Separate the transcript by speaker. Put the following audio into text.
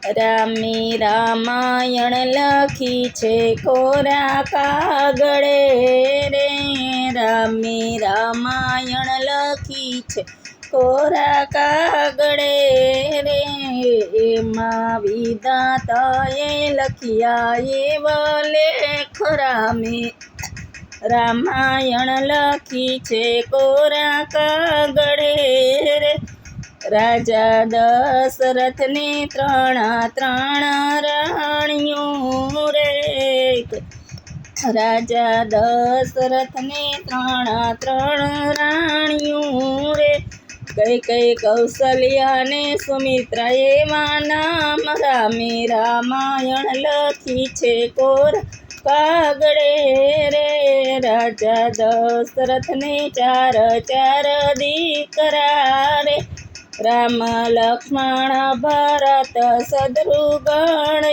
Speaker 1: રામે રામાયણ લખી છે કોરા કાગળે રે, રામે રામાયણ લખી છે કોરા કાગળે રે, એમાં વિધાતાએ લખ્યા એવા લેખ રામે રામાયણ લખી છે કોરા કાગળે રે, રાજા દશરથને ત્રણ રાણીઓ રે, રાજા દશરથને ત્રણ રાણીઓ રે, કૈકેયી કૌશલ્યા ને સુમિત્રા એવા નામ, રામે રામાયણ લખી છે કોરા કાગળે રે, રાજા દશરથને ચાર દીકરા રે, રામ લક્ષ્મણ ભરત શત્રુઘ્ન